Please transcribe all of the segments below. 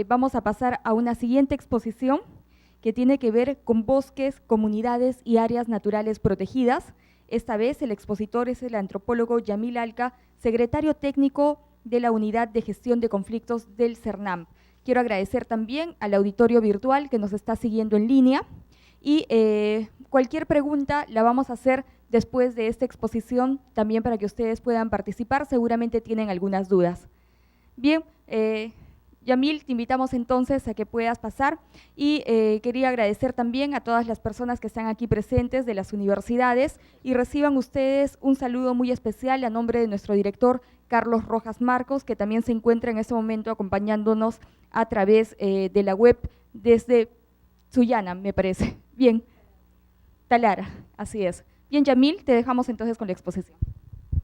vamos a pasar a una siguiente exposición que tiene que ver con bosques, comunidades y áreas naturales protegidas. Esta vez el expositor es el antropólogo Yamil Alca, secretario técnico de la Unidad de Gestión de Conflictos del CERNAMP. Quiero agradecer también al auditorio virtual que nos está siguiendo en línea y cualquier pregunta la vamos a hacer después de esta exposición, también para que ustedes puedan participar, seguramente tienen algunas dudas. Bien, Yamil, te invitamos entonces a que puedas pasar y quería agradecer también a todas las personas que están aquí presentes de las universidades y reciban ustedes un saludo muy especial a nombre de nuestro director Carlos Rojas Marcos, que también se encuentra en este momento acompañándonos a través de la web desde Sullana, me parece. Bien, Talara, así es. Bien, Yamil, te dejamos entonces con la exposición.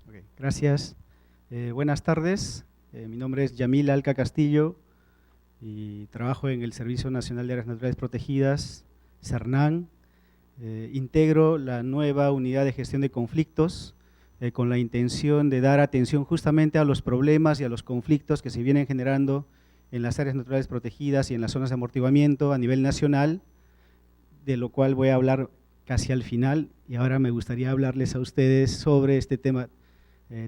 Okay, gracias. Buenas tardes. Mi nombre es Yamil Alca Castillo y trabajo en el Servicio Nacional de Áreas Naturales Protegidas, CERNAN. Integro la nueva Unidad de Gestión de Conflictos con la intención de dar atención justamente a los problemas y a los conflictos que se vienen generando en las áreas naturales protegidas y en las zonas de amortiguamiento a nivel nacional, de lo cual voy a hablar casi al final, y ahora me gustaría hablarles a ustedes sobre este tema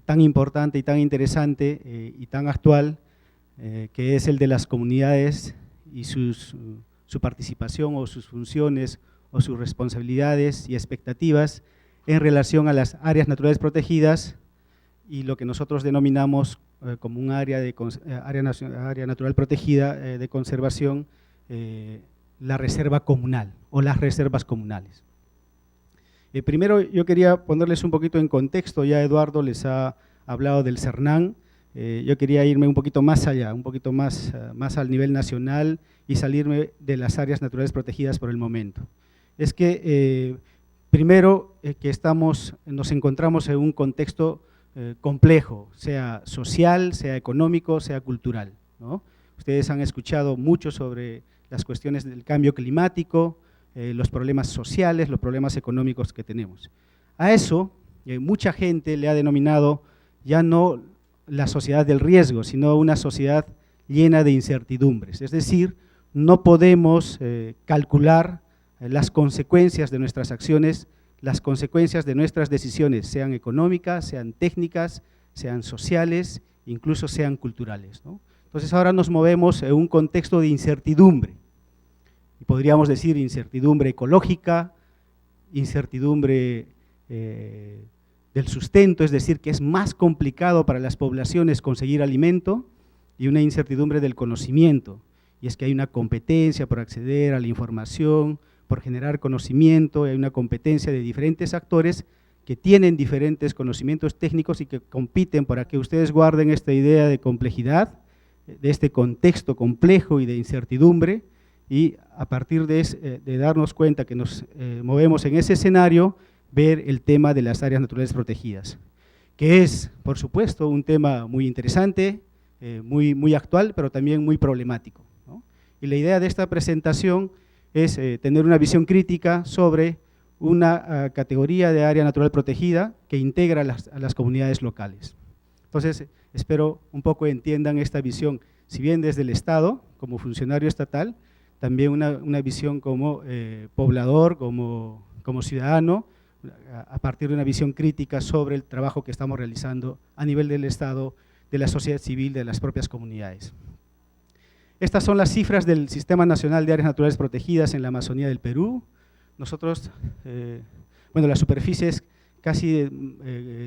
tan importante y tan interesante y tan actual, que es el de las comunidades y su participación o sus funciones o sus responsabilidades y expectativas en relación a las áreas naturales protegidas y lo que nosotros denominamos como un área natural protegida de conservación, la reserva comunal o las reservas comunales. Primero yo quería ponerles un poquito en contexto, ya Eduardo les ha hablado del CERNAN. Yo quería irme un poquito más allá, un poquito más al nivel nacional y salirme de las áreas naturales protegidas por el momento. Es que primero que nos encontramos en un contexto complejo, sea social, sea económico, sea cultural, ¿no? Ustedes han escuchado mucho sobre las cuestiones del cambio climático, los problemas sociales, los problemas económicos que tenemos. A eso mucha gente le ha denominado ya no la sociedad del riesgo, sino una sociedad llena de incertidumbres. Es decir, no podemos calcular las consecuencias de nuestras acciones, las consecuencias de nuestras decisiones, sean económicas, sean técnicas, sean sociales, incluso sean culturales, ¿no? Entonces ahora nos movemos en un contexto de incertidumbre, y podríamos decir incertidumbre ecológica, incertidumbre del sustento, es decir, que es más complicado para las poblaciones conseguir alimento, y una incertidumbre del conocimiento, y es que hay una competencia por acceder a la información, por generar conocimiento, hay una competencia de diferentes actores que tienen diferentes conocimientos técnicos y que compiten para que ustedes guarden esta idea de complejidad, de este contexto complejo y de incertidumbre, y a partir de darnos cuenta que nos movemos en ese escenario, ver el tema de las áreas naturales protegidas, que es, por supuesto, un tema muy interesante, muy actual, pero también muy problemático, ¿no? Y la idea de esta presentación es tener una visión crítica sobre una categoría de área natural protegida que integra a las comunidades locales. Entonces, espero un poco entiendan esta visión, si bien desde el Estado, como funcionario estatal, también una visión como poblador, como ciudadano, a partir de una visión crítica sobre el trabajo que estamos realizando a nivel del Estado, de la sociedad civil, de las propias comunidades. Estas son las cifras del Sistema Nacional de Áreas Naturales Protegidas en la Amazonía del Perú. Nosotros, bueno, la superficie es casi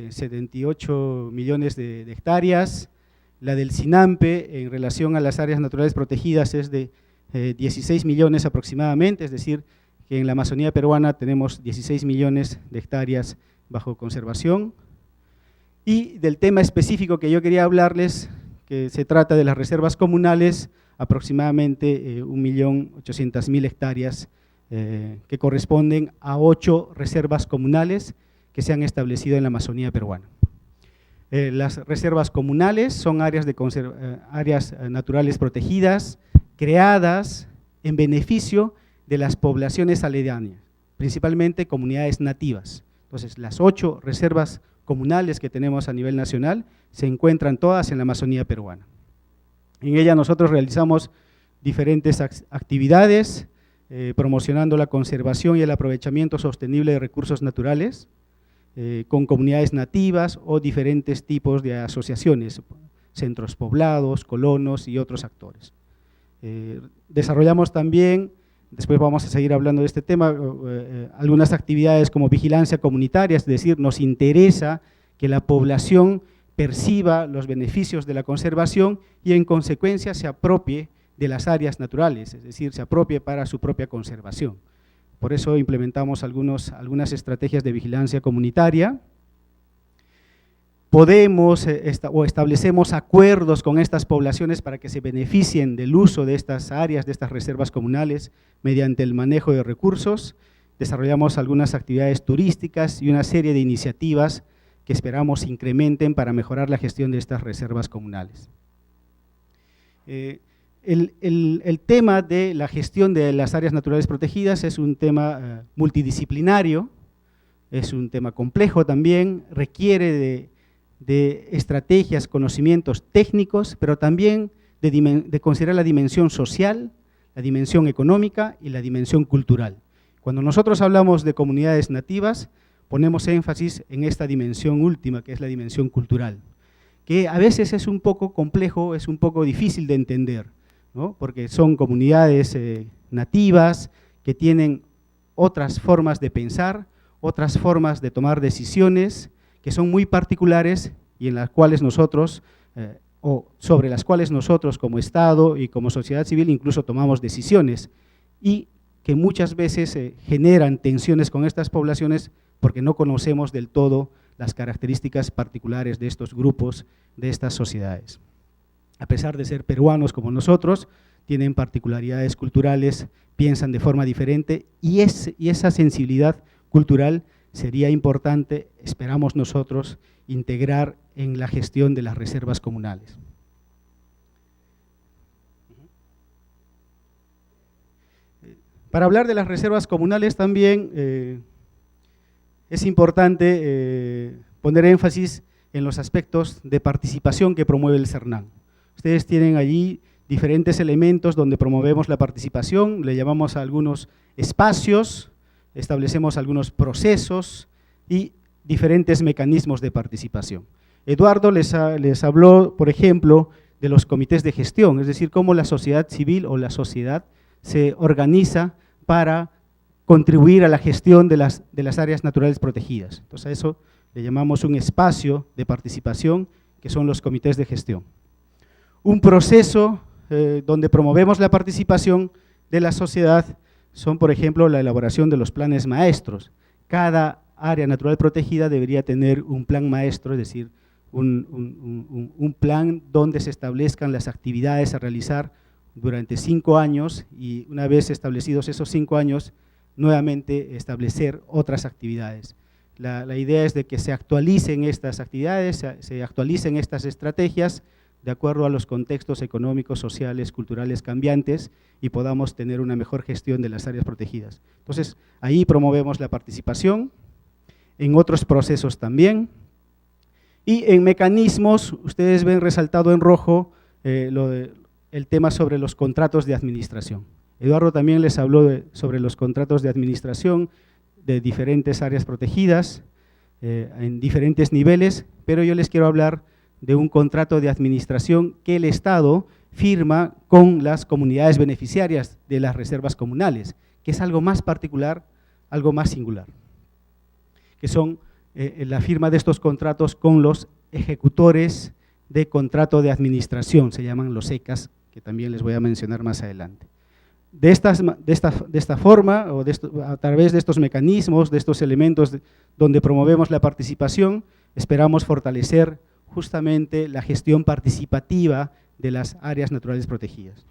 78 millones de hectáreas. La del SINAMPE en relación a las áreas naturales protegidas es de 16 millones aproximadamente, es decir, que en la Amazonía peruana tenemos 16 millones de hectáreas bajo conservación. Y del tema específico que yo quería hablarles, que se trata de las reservas comunales, aproximadamente 1.800.000 hectáreas que corresponden a 8 reservas comunales que se han establecido en la Amazonía peruana. Las reservas comunales son áreas naturales protegidas, creadas en beneficio de las poblaciones aledañas, principalmente comunidades nativas. Entonces, las 8 reservas comunales que tenemos a nivel nacional se encuentran todas en la Amazonía peruana. En ella nosotros realizamos diferentes actividades, promocionando la conservación y el aprovechamiento sostenible de recursos naturales, con comunidades nativas o diferentes tipos de asociaciones, centros poblados, colonos y otros actores. Desarrollamos también, después vamos a seguir hablando de este tema, algunas actividades como vigilancia comunitaria, es decir, nos interesa que la población perciba los beneficios de la conservación y en consecuencia se apropie de las áreas naturales, es decir, se apropie para su propia conservación. Por eso implementamos algunas estrategias de vigilancia comunitaria. Podemos o establecemos acuerdos con estas poblaciones para que se beneficien del uso de estas áreas, de estas reservas comunales, mediante el manejo de recursos. Desarrollamos algunas actividades turísticas y una serie de iniciativas que esperamos incrementen para mejorar la gestión de estas reservas comunales. El tema de la gestión de las áreas naturales protegidas es un tema multidisciplinario, es un tema complejo también, requiere de estrategias, conocimientos técnicos, pero también de considerar la dimensión social, la dimensión económica y la dimensión cultural. Cuando nosotros hablamos de comunidades nativas, ponemos énfasis en esta dimensión última, que es la dimensión cultural, que a veces es un poco complejo, es un poco difícil de entender, ¿no? Porque son comunidades nativas que tienen otras formas de pensar, otras formas de tomar decisiones, que son muy particulares y en las cuales nosotros, o sobre las cuales nosotros como Estado y como sociedad civil incluso tomamos decisiones, y que muchas veces generan tensiones con estas poblaciones porque no conocemos del todo las características particulares de estos grupos, de estas sociedades. A pesar de ser peruanos como nosotros, tienen particularidades culturales, piensan de forma diferente y esa sensibilidad cultural sería importante, esperamos nosotros, integrar en la gestión de las reservas comunales. Para hablar de las reservas comunales también es importante poner énfasis en los aspectos de participación que promueve el CERNAN. Ustedes tienen allí diferentes elementos donde promovemos la participación, le llamamos a algunos espacios, establecemos algunos procesos y diferentes mecanismos de participación. Eduardo les habló, por ejemplo, de los comités de gestión, es decir, cómo la sociedad civil o la sociedad se organiza para contribuir a la gestión de las áreas naturales protegidas. Entonces a eso le llamamos un espacio de participación, que son los comités de gestión. Un proceso donde promovemos la participación de la sociedad son, por ejemplo, la elaboración de los planes maestros. Cada área natural protegida debería tener un plan maestro, es decir, un plan donde se establezcan las actividades a realizar durante 5 años y una vez establecidos esos 5 años, nuevamente establecer otras actividades. La idea es de que se actualicen estas actividades, se actualicen estas estrategias de acuerdo a los contextos económicos, sociales, culturales cambiantes y podamos tener una mejor gestión de las áreas protegidas. Entonces, ahí promovemos la participación, en otros procesos también, y en mecanismos, ustedes ven resaltado en rojo el tema sobre los contratos de administración. Eduardo también les habló sobre los contratos de administración de diferentes áreas protegidas, en diferentes niveles, pero yo les quiero hablar de un contrato de administración que el Estado firma con las comunidades beneficiarias de las reservas comunales, que es algo más particular, algo más singular, que son la firma de estos contratos con los ejecutores de contrato de administración, se llaman los ECAs, que también les voy a mencionar más adelante. De esta forma, o a través de estos mecanismos, de estos elementos donde promovemos la participación, esperamos fortalecer justamente la gestión participativa de las áreas naturales protegidas.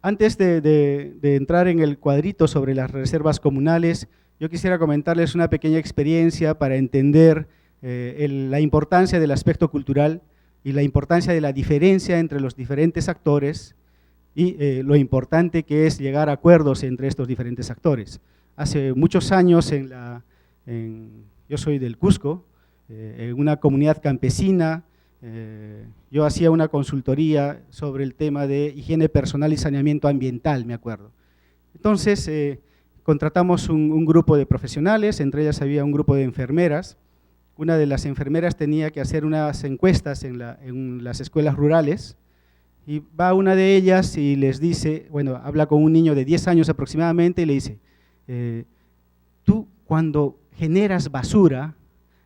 Antes de entrar en el cuadrito sobre las reservas comunales, yo quisiera comentarles una pequeña experiencia para entender la importancia del aspecto cultural y la importancia de la diferencia entre los diferentes actores y lo importante que es llegar a acuerdos entre estos diferentes actores. Hace muchos años, yo soy del Cusco, en una comunidad campesina, Yo hacía una consultoría sobre el tema de higiene personal y saneamiento ambiental, me acuerdo. Entonces, contratamos un grupo de profesionales, entre ellas había un grupo de enfermeras. Una de las enfermeras tenía que hacer unas encuestas en las escuelas rurales, y va una de ellas y les dice, bueno, habla con un niño de 10 años aproximadamente y le dice, tú cuando generas basura,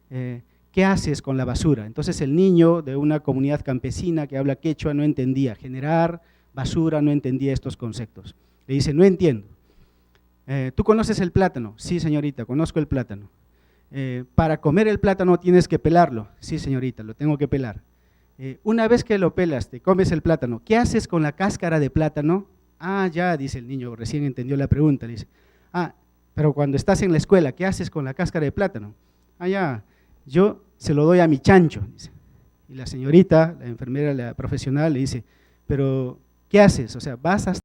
¿qué haces con la basura? Entonces el niño de una comunidad campesina que habla quechua no entendía, generar basura, no entendía estos conceptos. Le dice, no entiendo. ¿Tú conoces el plátano? Sí, señorita, conozco el plátano. Para comer el plátano tienes que pelarlo. Sí, señorita, lo tengo que pelar. Una vez que lo pelas, te comes el plátano, ¿qué haces con la cáscara de plátano? Ah, ya, dice el niño, recién entendió la pregunta. Le dice, pero cuando estás en la escuela, ¿qué haces con la cáscara de plátano? Ah, ya, yo se lo doy a mi chancho, dice. Y la señorita, la enfermera, la profesional, le dice, pero ¿qué haces? O sea, vas hasta